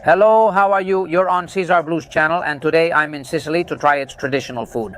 Hello, how are you? You're on Caesar Blues channel, and today I'm in Sicily to try its traditional food.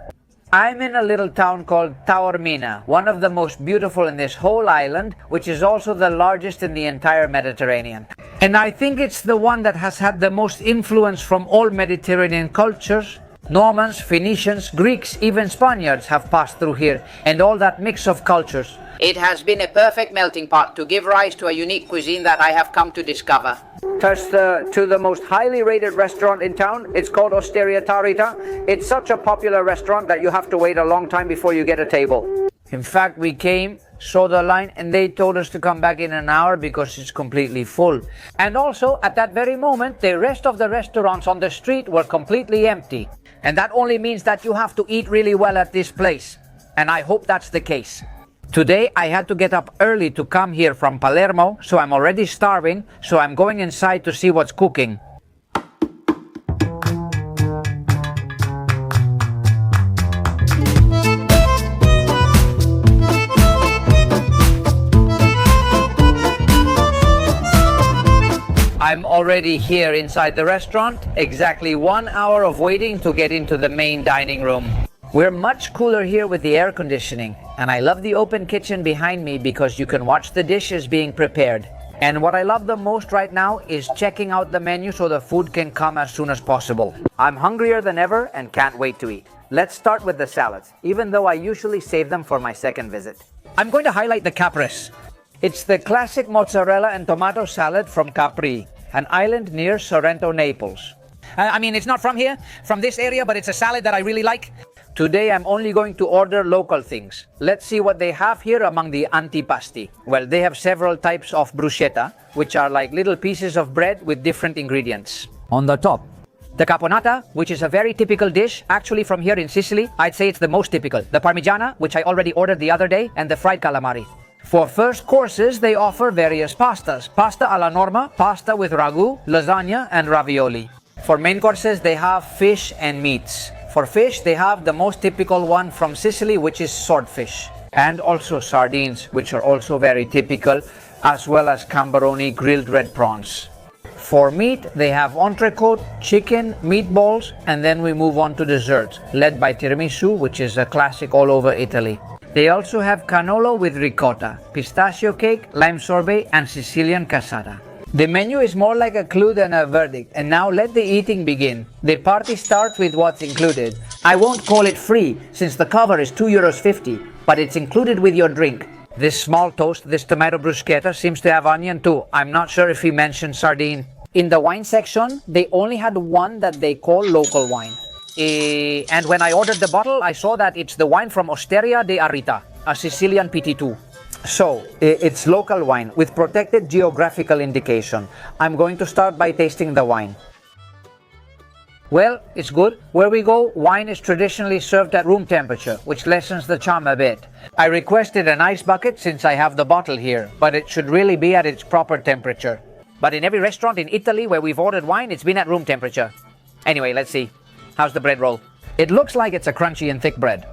I'm in a little town called Taormina, one of the most beautiful in this whole island, which is also the largest in the entire Mediterranean. And I think it's the one that has had the most influence from all Mediterranean cultures. Normans, Phoenicians, Greeks, even Spaniards have passed through here, and all that mix of cultures. It has been a perfect melting pot to give rise to a unique cuisine that I have come to discover. First to the most highly rated restaurant in town. It's called Osteria Tarrita. It's such a popular restaurant that you have to wait a long time before you get a table. In fact, we came, saw the line, and they told us to come back in an hour because it's completely full. And also, at that very moment, the rest of the restaurants on the street were completely empty. And that only means that you have to eat really well at this place. And I hope that's the case. Today I had to get up early to come here from Palermo, so I'm already starving, so I'm going inside to see what's cooking. I'm already here inside the restaurant, exactly 1 hour of waiting to get into the main dining room. We're much cooler here with the air conditioning, and I love the open kitchen behind me because you can watch the dishes being prepared. And what I love the most right now is checking out the menu so the food can come as soon as possible. I'm hungrier than ever and can't wait to eat. Let's start with the salads, even though I usually save them for my second visit. I'm going to highlight the capres. It's the classic mozzarella and tomato salad from Capri, an island near Sorrento, Naples. I mean, it's not from here, from this area, but it's a salad that I really like. Today I'm only going to order local things. Let's see what they have here among the antipasti. Well, they have several types of bruschetta, which are like little pieces of bread with different ingredients. On the top, the caponata, which is a very typical dish, actually from here in Sicily. I'd say it's the most typical. The parmigiana, which I already ordered the other day, and the fried calamari. For first courses, they offer various pastas. Pasta alla norma, pasta with ragu, lasagna, and ravioli. For main courses, they have fish and meats. For fish, they have the most typical one from Sicily, which is swordfish. And also sardines, which are also very typical, as well as cambaroni grilled red prawns. For meat, they have entrecote, chicken, meatballs, and then we move on to desserts, led by tiramisu, which is a classic all over Italy. They also have cannolo with ricotta, pistachio cake, lime sorbet, and Sicilian cassata. The menu is more like a clue than a verdict, and now let the eating begin. The party starts with what's included. I won't call it free, since the cover is €2.50, but it's included with your drink. This small toast, this tomato bruschetta, seems to have onion too. I'm not sure if he mentioned sardine. In the wine section, they only had one that they call local wine. And when I ordered the bottle, I saw that it's the wine from Osteria de Tarrita, a Sicilian PT2. So, it's local wine with protected geographical indication. I'm going to start by tasting the wine. Well, it's good. Where we go, wine is traditionally served at room temperature, which lessens the charm a bit. I requested an ice bucket since I have the bottle here, but it should really be at its proper temperature. But in every restaurant in Italy where we've ordered wine, it's been at room temperature. Anyway, let's see. How's the bread roll? It looks like it's a crunchy and thick bread.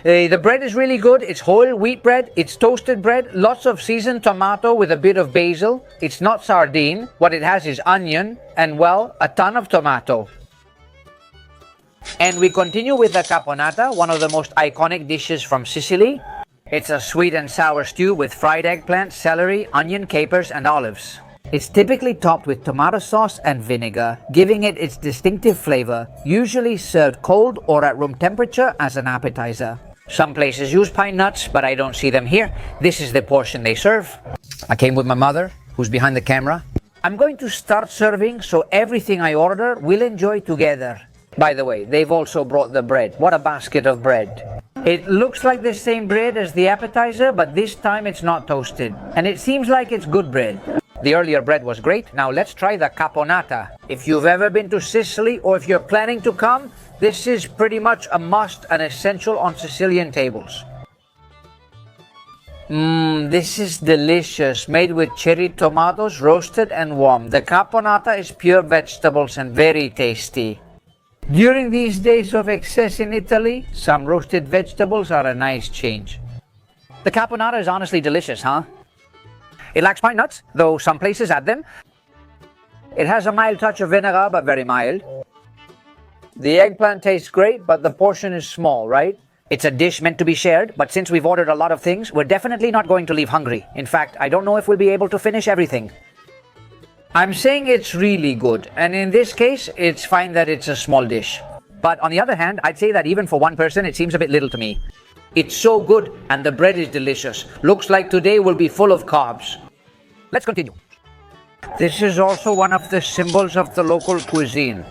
The bread is really good. It's whole wheat bread, it's toasted bread, lots of seasoned tomato with a bit of basil. It's not sardine. What it has is onion and, well, a ton of tomato. And we continue with the caponata, one of the most iconic dishes from Sicily. It's a sweet and sour stew with fried eggplant, celery, onion, capers, and olives. It's typically topped with tomato sauce and vinegar, giving it its distinctive flavor, usually served cold or at room temperature as an appetizer. Some places use pine nuts, but I don't see them here. This is the portion they serve. I came with my mother, who's behind the camera. I'm going to start serving, so everything I order we'll enjoy together. By the way, they've also brought the bread. What a basket of bread. It looks like the same bread as the appetizer, but this time it's not toasted. And it seems like it's good bread. The earlier bread was great. Now let's try the caponata. If you've ever been to Sicily or if you're planning to come, this is pretty much a must and essential on Sicilian tables. This is delicious, made with cherry tomatoes, roasted and warm. The caponata is pure vegetables and very tasty. During these days of excess in Italy, some roasted vegetables are a nice change. The caponata is honestly delicious, huh? It lacks pine nuts, though some places add them. It has a mild touch of vinegar, but very mild. The eggplant tastes great, but the portion is small, right? It's a dish meant to be shared, but since we've ordered a lot of things, we're definitely not going to leave hungry. In fact, I don't know if we'll be able to finish everything. I'm saying it's really good, and in this case, it's fine that it's a small dish. But on the other hand, I'd say that even for one person, it seems a bit little to me. It's so good, and the bread is delicious. Looks like today will be full of carbs. Let's continue. This is also one of the symbols of the local cuisine.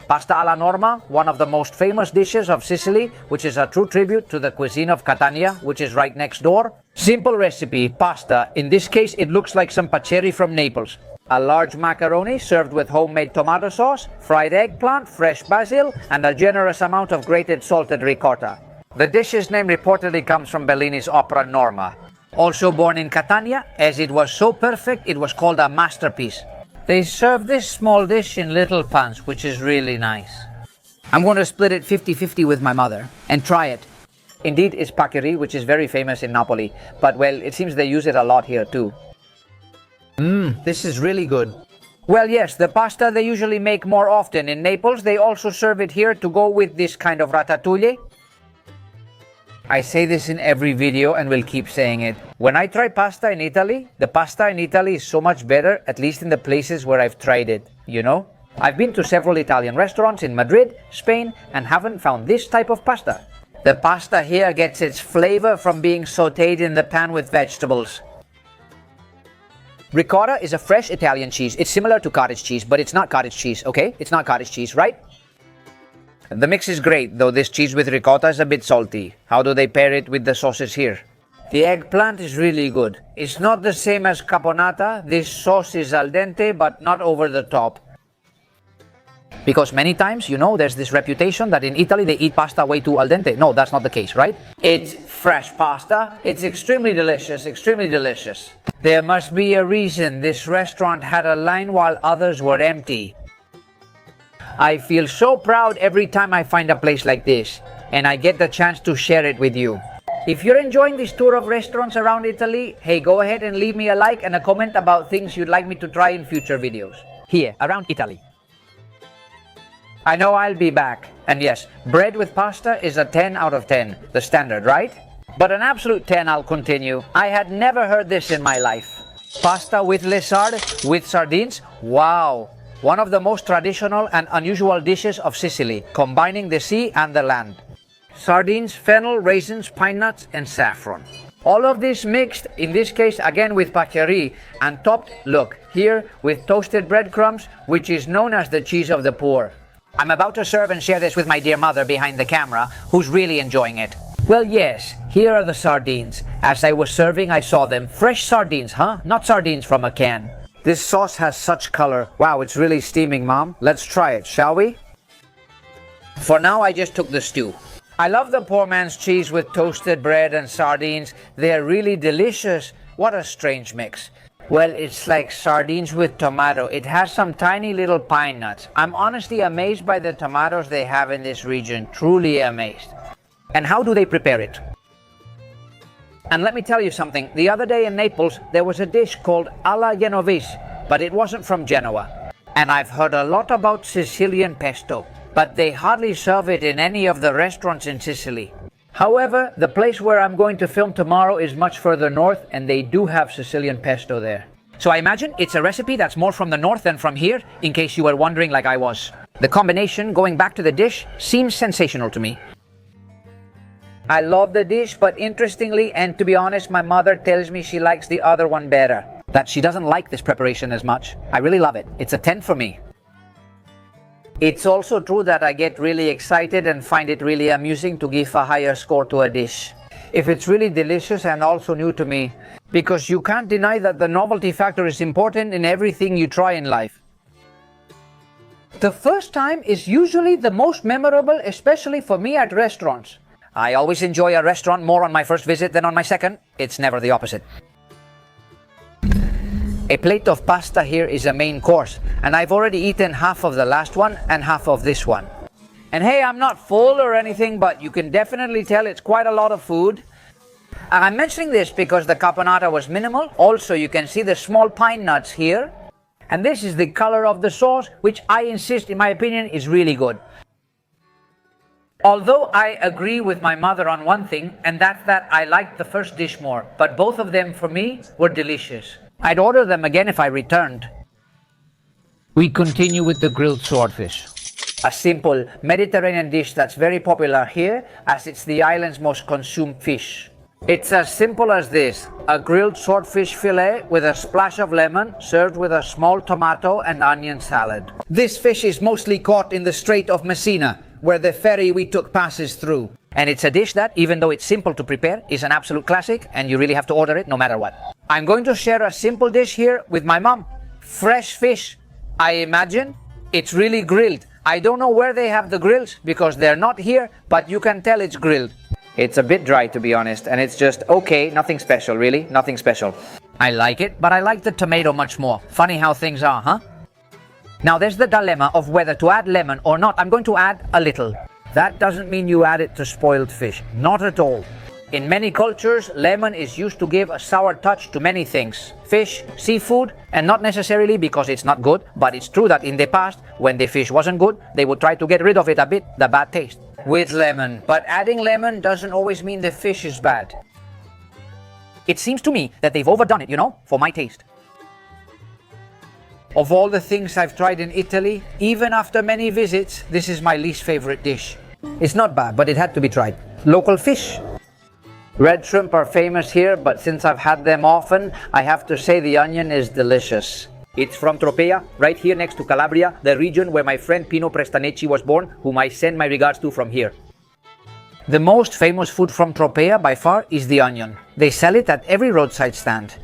Pasta alla norma, one of the most famous dishes of Sicily, which is a true tribute to the cuisine of Catania, which is right next door. Simple recipe, pasta. In this case, it looks like some paccheri from Naples. A large macaroni served with homemade tomato sauce, fried eggplant, fresh basil, and a generous amount of grated salted ricotta. The dish's name reportedly comes from Bellini's opera Norma. Also born in Catania, as it was so perfect, it was called a masterpiece. They serve this small dish in little pans, which is really nice. I'm going to split it 50-50 with my mother and try it. Indeed, it's paccheri, which is very famous in Napoli, but well, it seems they use it a lot here too. This is really good. Well, yes, the pasta they usually make more often in Naples. They also serve it here to go with this kind of ratatouille. I say this in every video and will keep saying it. When I try pasta in Italy, the pasta in Italy is so much better, at least in the places where I've tried it, you know? I've been to several Italian restaurants in Madrid, Spain, and haven't found this type of pasta. The pasta here gets its flavor from being sautéed in the pan with vegetables. Ricotta is a fresh Italian cheese. It's similar to cottage cheese, but it's not cottage cheese, okay? It's not cottage cheese, right? The mix is great, though this cheese with ricotta is a bit salty. How do they pair it with the sauces here? The eggplant is really good. It's not the same as caponata. This sauce is al dente, but not over the top. Because many times, you know, there's this reputation that in Italy they eat pasta way too al dente. No, that's not the case, right? It's fresh pasta. It's extremely delicious, extremely delicious. There must be a reason this restaurant had a line while others were empty. I feel so proud every time I find a place like this, and I get the chance to share it with you. If you're enjoying this tour of restaurants around Italy, hey, go ahead and leave me a like and a comment about things you'd like me to try in future videos. Here, around Italy. I know I'll be back. And yes, bread with pasta is a 10 out of 10, the standard, right? But an absolute 10 I'll continue. I had never heard this in my life. Pasta with lessard, with sardines? Wow! One of the most traditional and unusual dishes of Sicily, combining the sea and the land. Sardines, fennel, raisins, pine nuts, and saffron. All of this mixed, in this case again with paccheri, and topped, look, here with toasted breadcrumbs, which is known as the cheese of the poor. I'm about to serve and share this with my dear mother behind the camera, who's really enjoying it. Well, yes, here are the sardines. As I was serving, I saw them. Fresh sardines, huh? Not sardines from a can. This sauce has such color. Wow, it's really steaming, Mom. Let's try it, shall we? For now, I just took the stew. I love the poor man's cheese with toasted bread and sardines. They're really delicious. What a strange mix. Well, it's like sardines with tomato. It has some tiny little pine nuts. I'm honestly amazed by the tomatoes they have in this region. Truly amazed. And how do they prepare it? And let me tell you something, the other day in Naples, there was a dish called alla Genovese, but it wasn't from Genoa. And I've heard a lot about Sicilian pesto, but they hardly serve it in any of the restaurants in Sicily. However, the place where I'm going to film tomorrow is much further north, and they do have Sicilian pesto there. So I imagine it's a recipe that's more from the north than from here, in case you were wondering like I was. The combination, going back to the dish, seems sensational to me. I love the dish, but interestingly, and to be honest, my mother tells me she likes the other one better. That she doesn't like this preparation as much. I really love it. It's a 10 for me. It's also true that I get really excited and find it really amusing to give a higher score to a dish. If it's really delicious and also new to me, because you can't deny that the novelty factor is important in everything you try in life. The first time is usually the most memorable, especially for me at restaurants. I always enjoy a restaurant more on my first visit than on my second. It's never the opposite. A plate of pasta here is a main course, and I've already eaten half of the last one and half of this one. And hey, I'm not full or anything, but you can definitely tell it's quite a lot of food. I'm mentioning this because the caponata was minimal. Also, you can see the small pine nuts here. And this is the color of the sauce, which I insist, in my opinion, is really good. Although I agree with my mother on one thing, and that's that I liked the first dish more, but both of them for me were delicious. I'd order them again if I returned. We continue with the grilled swordfish. A simple Mediterranean dish that's very popular here, as it's the island's most consumed fish. It's as simple as this: a grilled swordfish fillet with a splash of lemon, served with a small tomato and onion salad. This fish is mostly caught in the Strait of Messina, where the ferry we took passes through. And it's a dish that, even though it's simple to prepare, is an absolute classic, and you really have to order it no matter what. I'm going to share a simple dish here with my mom. Fresh fish, I imagine. It's really grilled. I don't know where they have the grills because they're not here, but you can tell it's grilled. It's a bit dry, to be honest, and it's just okay, nothing special, really, nothing special. I like it, but I like the tomato much more. Funny how things are, huh? Now there's the dilemma of whether to add lemon or not. I'm going to add a little. That doesn't mean you add it to spoiled fish. Not at all. In many cultures, lemon is used to give a sour touch to many things. Fish, seafood, and not necessarily because it's not good, but it's true that in the past, when the fish wasn't good, they would try to get rid of it a bit, the bad taste. With lemon. But adding lemon doesn't always mean the fish is bad. It seems to me that they've overdone it, for my taste. Of all the things I've tried in Italy, even after many visits, this is my least favorite dish. It's not bad, but it had to be tried. Local fish. Red shrimp are famous here, but since I've had them often, I have to say the onion is delicious. It's from Tropea, right here next to Calabria, the region where my friend Pino Prestanecci was born, whom I send my regards to from here. The most famous food from Tropea by far is the onion. They sell it at every roadside stand.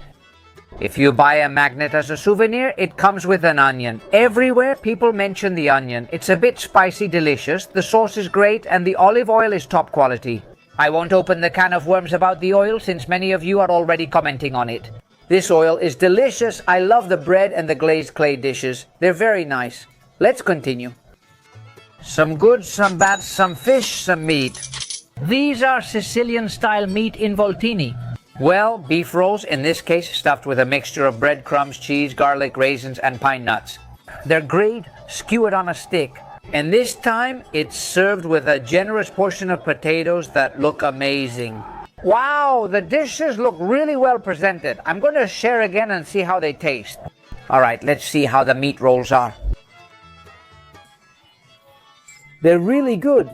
If you buy a magnet as a souvenir, it comes with an onion. Everywhere people mention the onion. It's a bit spicy, delicious, the sauce is great, and the olive oil is top quality. I won't open the can of worms about the oil since many of you are already commenting on it. This oil is delicious. I love the bread and the glazed clay dishes. They're very nice. Let's continue. Some good, some bad, some fish, some meat. These are Sicilian style meat involtini. Well, beef rolls, in this case stuffed with a mixture of breadcrumbs, cheese, garlic, raisins, and pine nuts. They're grilled, skewered on a stick. And this time, it's served with a generous portion of potatoes that look amazing. Wow, the dishes look really well presented. I'm going to share again and see how they taste. All right, let's see how the meat rolls are. They're really good,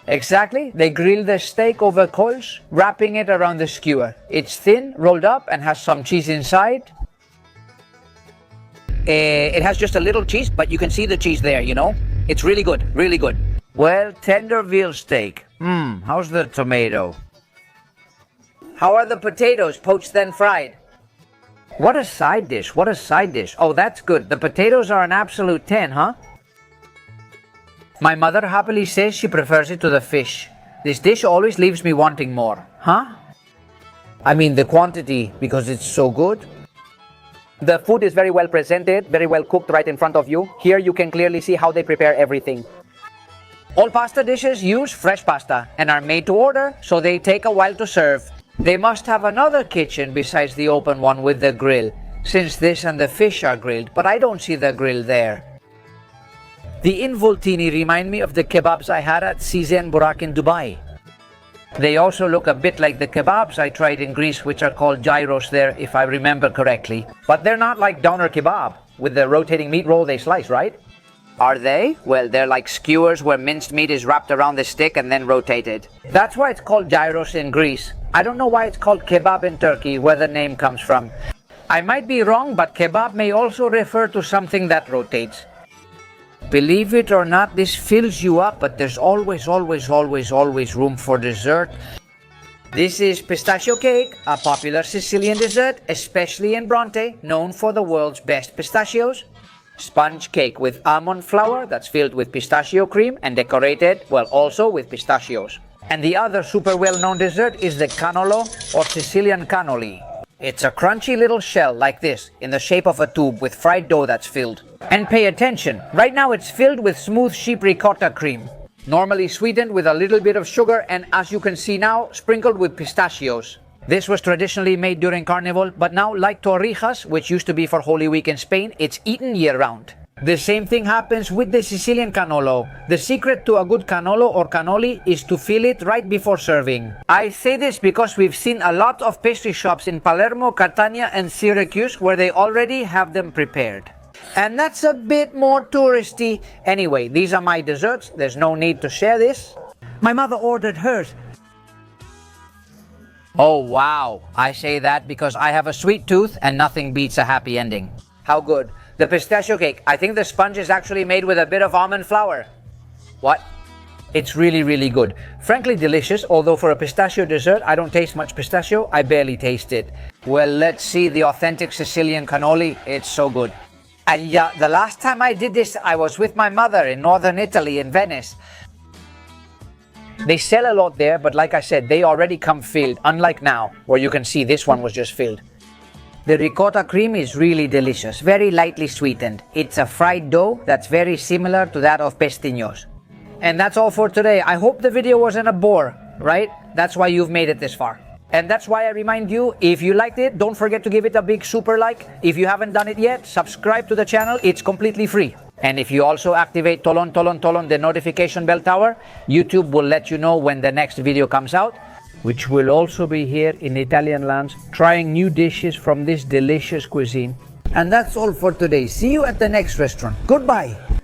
Exactly, they grill the steak over coals, wrapping it around the skewer. It's thin, rolled up, and has some cheese inside. It has just a little cheese, but you can see the cheese there, It's really good, really good. Well, tender veal steak. How's the tomato? How are the potatoes, poached then fried? What a side dish, what a side dish. Oh, that's good. The potatoes are an absolute 10, huh? My mother happily says she prefers it to the fish. This dish always leaves me wanting more, huh? I mean the quantity, because it's so good. The food is very well presented, very well cooked right in front of you. Here you can clearly see how they prepare everything. All pasta dishes use fresh pasta and are made to order, so they take a while to serve. They must have another kitchen besides the open one with the grill, since this and the fish are grilled, but I don't see the grill there. The Involtini remind me of the kebabs I had at Sicilian Burak in Dubai. They also look a bit like the kebabs I tried in Greece, which are called gyros there, if I remember correctly. But they're not like doner kebab, with the rotating meat roll they slice, right? Are they? Well, they're like skewers where minced meat is wrapped around the stick and then rotated. That's why it's called gyros in Greece. I don't know why it's called kebab in Turkey, where the name comes from. I might be wrong, but kebab may also refer to something that rotates. Believe it or not, this fills you up, but there's always room for dessert. This is pistachio cake, a popular Sicilian dessert, especially in Bronte, known for the world's best pistachios. Sponge cake with almond flour that's filled with pistachio cream and decorated, well, also with pistachios. And the other super well-known dessert is the cannolo or Sicilian cannoli. It's a crunchy little shell like this, in the shape of a tube with fried dough that's filled. And pay attention, right now it's filled with smooth sheep ricotta cream. Normally sweetened with a little bit of sugar and, as you can see now, sprinkled with pistachios. This was traditionally made during Carnival, but now, like torrijas, which used to be for Holy Week in Spain, it's eaten year-round. The same thing happens with the Sicilian cannolo. The secret to a good cannolo or cannoli is to fill it right before serving. I say this because we've seen a lot of pastry shops in Palermo, Catania and Syracuse where they already have them prepared. And that's a bit more touristy. Anyway, these are my desserts. There's no need to share this. My mother ordered hers. Oh wow, I say that because I have a sweet tooth and nothing beats a happy ending. How good. The pistachio cake, I think the sponge is actually made with a bit of almond flour. What? It's really, really good. Frankly delicious, although for a pistachio dessert, I don't taste much pistachio, I barely taste it. Well, let's see the authentic Sicilian cannoli. It's so good. And yeah, the last time I did this, I was with my mother in northern Italy, in Venice. They sell a lot there, but like I said, they already come filled, unlike now, where you can see this one was just filled. The ricotta cream is really delicious, very lightly sweetened. It's a fried dough that's very similar to that of pestiños. And that's all for today. I hope the video wasn't a bore, right? That's why you've made it this far. And that's why I remind you, if you liked it, don't forget to give it a big super like. If you haven't done it yet, subscribe to the channel. It's completely free. And if you also activate tolon, the notification bell tower, YouTube will let you know when the next video comes out, which will also be here in Italian lands, trying new dishes from this delicious cuisine. And that's all for today. See you at the next restaurant. Goodbye.